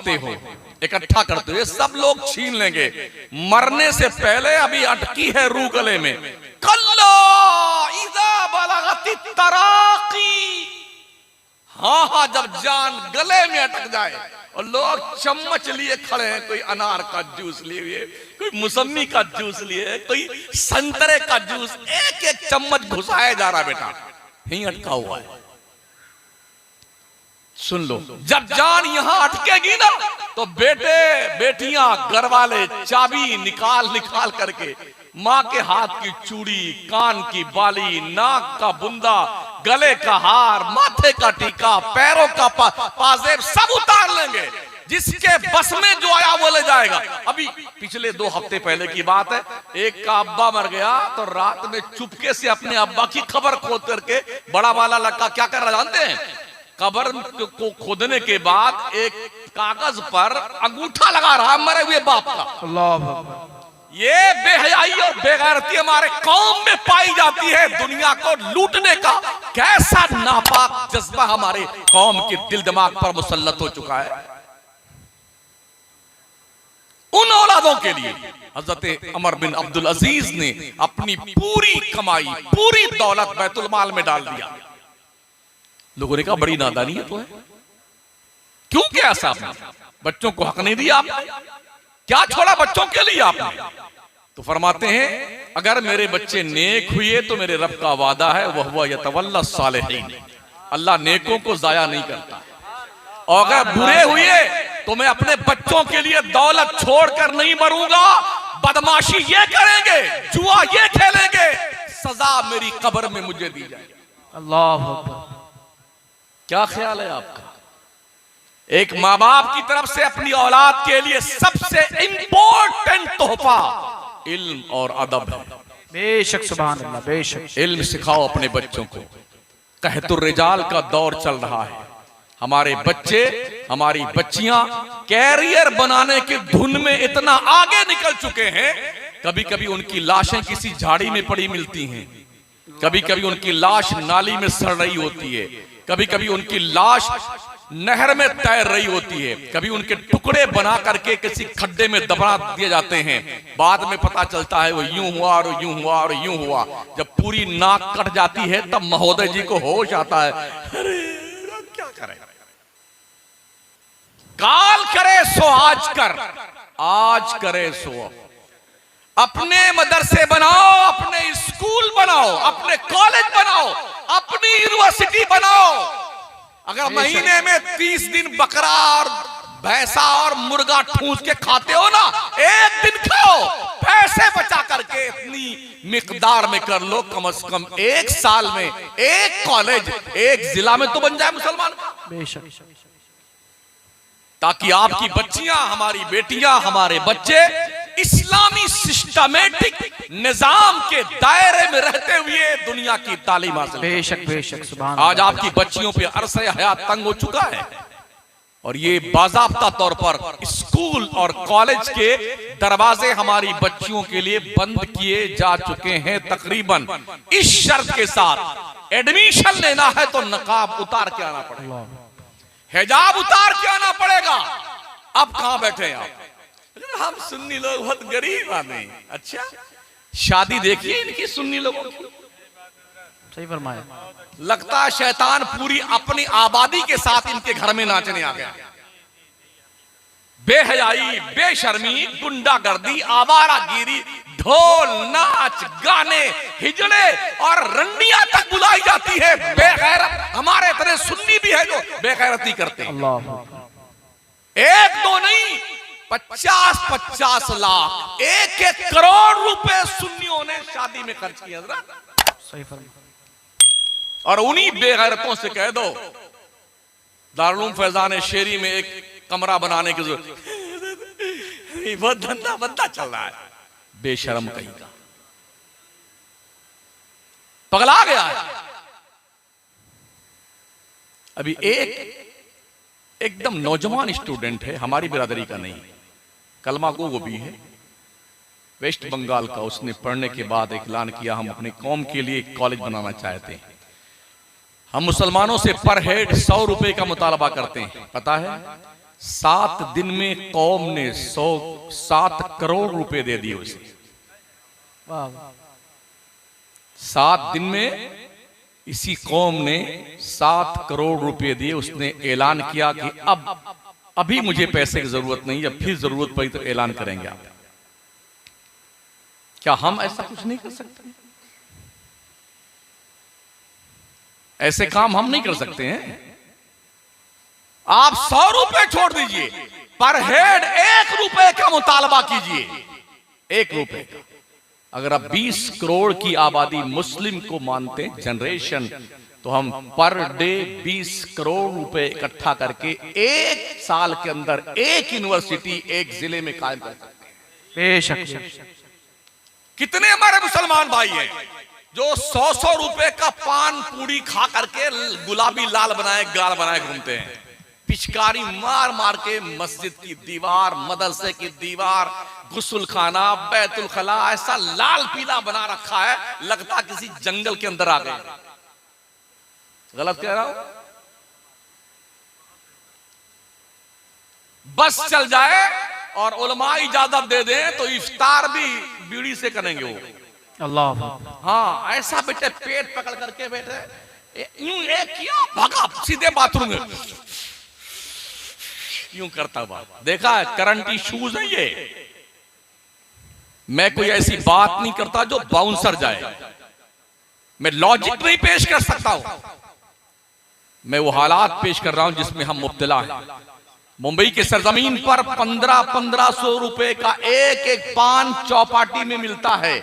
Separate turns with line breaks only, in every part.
कमाते हो, इकट्ठा करते हो, ये सब लोग छीन लेंगे। मरने से पहले अभी अटकी है रूह गले में। कल्ला इज़ा बलगति तराकी, हाँ हाँ, जब जान गले में अटक जाए और लोग चम्मच लिए खड़े हैं, कोई अनार का जूस लिए हुए, कोई मौसमी का जूस लिए, कोई संतरे का जूस, एक एक चम्मच घुसाया जा रहा, बेटा यहीं अटका हुआ है। सुन लो, जब जान यहां अटकेगी ना तो बेटे बेटियां घर वाले चाबी निकाल निकाल करके माँ के हाथ की चूड़ी, कान की बाली, नाक का बुंदा, गले का हार, माथे का टीका, पैरों का पाजेब सब उतार लेंगे। जिसके बस में जो आया वो ले जाएगा। अभी पिछले 2 हफ्ते पहले की बात है, एक का अब्बा मर गया तो रात में चुपके से अपने अब्बा की खबर खोद करके बड़ा वाला लड़का क्या कर रहा जानते हैं? कब्र को खोदने के बाद एक कागज पर अंगूठा लगा रहा मरे हुए बाप का। अल्लाह, ये बेहयाई और बेगैरती हमारे कौम में पाई जाती है। दुनिया को लूटने का कैसा नापाक जज्बा हमारे कौम के दिल दिमाग पर मुसल्लत हो चुका है। उन औलादों के लिए हजरत उमर बिन अब्दुल अजीज ने अपनी पूरी कमाई, पूरी दौलत बैतुल माल में डाल दिया। लोगों ने कहा बड़ी नादानी है तो है, क्यों क्या ऐसा आपने बच्चों को हक नहीं दिया? आपने क्या छोड़ा बच्चों के लिए आपने? तो फरमाते हैं अगर मेरे बच्चे नेक हुए तो मेरे रब का वादा है वह हुआ यतवल्ला सालिहीन, अल्लाह नेकों को जाया नहीं करता। और अगर बुरे हुए तो मैं अपने बच्चों के लिए दौलत छोड़कर नहीं मरूंगा। बदमाशी ये करेंगे, जुआ ये खेलेंगे, सजा मेरी कब्र में मुझे दी जाएगी। अल्लाह अकबर। क्या ख्याल है आपका? एक माँ बाप की तरफ से अपनी औलाद के लिए सबसे इंपॉर्टेंट तोहफा इल्म और अदब है।
बेशक, सुभान अल्लाह, बेशक।
इल्म सिखाओ अपने बच्चों को। कहतुर रिजाल का दौर चल रहा है। हमारे बच्चे, हमारी बच्चियां कैरियर बनाने की धुन में इतना आगे निकल चुके हैं, कभी कभी उनकी लाशें किसी झाड़ी में पड़ी मिलती हैं, कभी कभी उनकी लाश नाली में सड़ रही होती है, कभी कभी उनकी लाश नहर में तैर रही होती है, कभी उनके टुकड़े बना करके किसी खड्डे में दबा दिए जाते हैं। बाद में पता चलता है वो यूं हुआ और यूं हुआ और यूं हुआ। जब पूरी नाक कट जाती है तब महोदय जी को होश आता है, अरे क्या करें। काल करे सो आज कर, आज करे सो। अपने मदरसे बनाओ, अपने स्कूल बनाओ, अपने कॉलेज बनाओ, अपनी यूनिवर्सिटी बनाओ। अगर महीने में 30 दिन बकरा और भैंसा और मुर्गा ठूंस के खाते हो ना, एक दिन खाओ, पैसे बचा करके इतनी मिकदार में कर लो, कम से कम एक साल में एक कॉलेज एक जिला में तो बन जाए मुसलमान। बेशक, ताकि आपकी बच्चियां, हमारी बेटियां, हमारे बच्चे इस्लामी सिस्टमेटिक निजाम के दायरे में रहते हुए दुनिया की तालीम हासिल।
बेशक, बेशक, सुभान।
आज आपकी बच्चियों पे अरसे हयात तंग हो चुका है और ये बाज़ाब्ता तौर पर स्कूल और कॉलेज के दरवाजे हमारी बच्चियों के लिए बंद किए जा चुके हैं, तकरीबन इस शर्त के साथ एडमिशन लेना है तो नकाब उतार के आना पड़ेगा, हिजाब उतार के आना पड़ेगा। अब कहां बैठे हैं आप? हम सुन्नी लोग बहुत गरीब आदमी। अच्छा, शादी देखिए इनकी सुन्नी लोगों की,
सही फरमाया।
लगता है शैतान पूरी अपनी आबादी के साथ इनके घर में नाचने आ गया। बेहयाई, बेशर्मी, गुंडागर्दी, आवारागिरी, ढोल, नाच, गाने, हिजड़े और रंडियां तक बुलाई जाती है। बेगैरत हमारे इतने सुन्नी भी है जो बेगैरती करते हैं। एक दो नहीं, 50-50 लाख, 1-1 करोड़ रुपए सुन्नियों ने शादी में खर्च किया।
सही फरमाया।
और उन्हीं बेगैरतों से कह दो दारुल उलूम फैजान शेरी में एक कमरा बनाने की जरूरत, बहुत धंधा बंदा चल रहा है। बेशरम कहीं का, पगला गया है। अभी एकदम नौजवान स्टूडेंट है, हमारी बिरादरी का नहीं, कलमा गो वो भी है, वेस्ट बंगाल का। उसने पढ़ने के बाद ऐलान किया हम अपने कौम के लिए एक कॉलेज बनाना चाहते हैं। हम मुसलमानों से पर हेड 100 रुपए का मुतालबा करते हैं, पता है 7 दिन में कौम ने 7 करोड़ रुपए दे दिए उसे।
वाह वाह।
7 दिन में इसी कौम ने 7 करोड़ रुपए दिए। उसने ऐलान किया कि अभी मुझे पैसे की जरूरत नहीं, जब फिर जरूरत पड़ी तो ऐलान करेंगे आप। क्या हम ऐसा कुछ नहीं कर सकते? ऐसे काम हम नहीं कर सकते हैं? आप 100 रुपए छोड़ दीजिए, पर हेड 1 रुपए का मुतालबा कीजिए, 1 रुपए का। अगर आप 20 करोड़ की आबादी मुस्लिम को मानते हैं जनरेशन, तो हम पर डे 20 करोड़ रुपए इकट्ठा करके 1 साल के अंदर 1 यूनिवर्सिटी 1 जिले में कायम कर सकते हैं।
बेशक।
कितने हमारे मुसलमान भाई हैं जो 100 रुपए का पान पूरी खा करके गुलाबी लाल बनाए गाल बनाए घूमते हैं, पिचकारी मार मार के मस्जिद की दीवार, मदरसे की दीवार, गुस्ल खाना, बैतुल खला ऐसा लाल पीला बना रखा है, लगता किसी जंगल के अंदर आ गए। गलत कह रहा हूं? बस चल जाए और उलमा इजाजत दे दें तो इफ्तार भी बीड़ी से करेंगे वो।
अल्लाह।
हाँ, ऐसा बेटे पेट पकड़ करके बैठे यूं एक किया, भागा सीधे बाथरूम में यूं करता हुआ। देखा है, करंट इश्यूज है ये। मैं कोई ऐसी बात नहीं करता जो बाउंसर जाए, मैं लॉजिक नहीं पेश कर सकता हूं, मैं वो हालात पेश कर रहा हूं जिसमें हम मुब्तला हैं। मुंबई के सरजमीन पर 1500 रुपए का एक पान चौपाटी में मिलता है।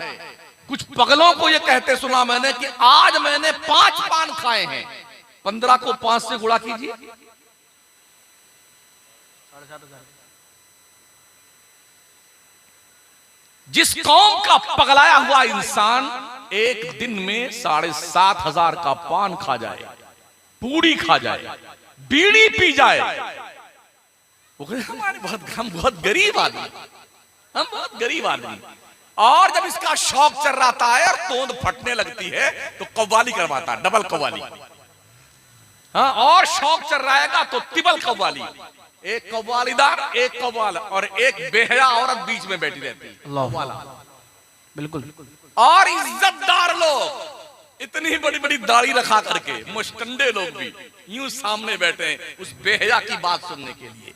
कुछ पगलों को ये कहते सुना मैंने कि आज मैंने 5 पान खाए हैं। 15 को 5 से गुणा कीजिए, जिस कौम का पगलाया हुआ इंसान एक दिन में 7,500 का पान खा जाए, पूड़ी खा जाए, बीड़ी पी जाए, वो कहते हम बहुत गरीब आदमी, हम बहुत गरीब आदमी। और जब इसका शौक चल रहा है और तोंद फटने लगती है तो कव्वाली करवाता है, डबल कव्वाली। हाँ, और शौक चल रहेगा तो तिबल कव्वाली, एक कव्वालीदार, एक कव्वाल और एक बेहया औरत बीच में बैठी रहती है।
बिल्कुल।
और इज्जतदार लोग इतनी बड़ी बड़ी दाढ़ी रखा करके, मुश्तंडे लोग भी यूं सामने बैठे हैं उस बेहया की बात सुनने के लिए।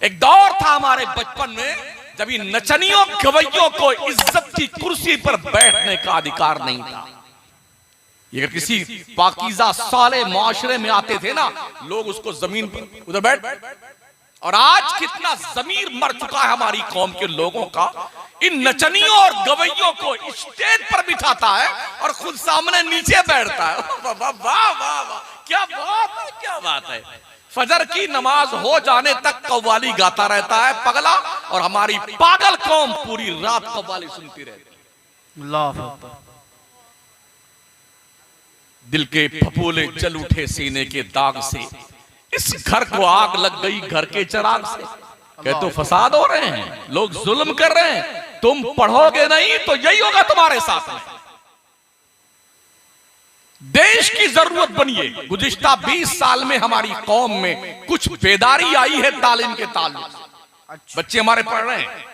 एक दौर था हमारे बचपन में जब इन नचनियों गवैयों को इज्जत की कुर्सी पर बैठने का अधिकार नहीं था। ये अगर किसी पाकीज़ा साले माशरे में आते थे ना, लोग उसको जमीन पर उधर बैठ। और आज कितना जमीर मर चुका है हमारी कौम के लोगों का, इन नचनियों और गवैयों को स्टेज पर बिठाता है और खुद सामने नीचे बैठता है। वाह वाह वाह वाह, क्या बात है, क्या बात है। फजर की नमाज हो जाने तक कव्वाली गाता रहता है पगला, और हमारी पागल कौम पूरी रात कव्वाली सुनती रहती।
अल्लाह।
दिल के फफोले जल उठे सीने के दाग से, इस घर को आग लग गई घर के चिराग से। कहते तो फसाद हो रहे हैं, लोग जुल्म कर रहे हैं, तुम पढ़ोगे नहीं तो यही होगा तुम्हारे साथ में। देश की जरूरत बनिए। गुज़िश्ता 20 साल में हमारी कौम में कुछ बेदारी आई है तालीम के ताल्लुक से। बच्चे हमारे पढ़ रहे हैं,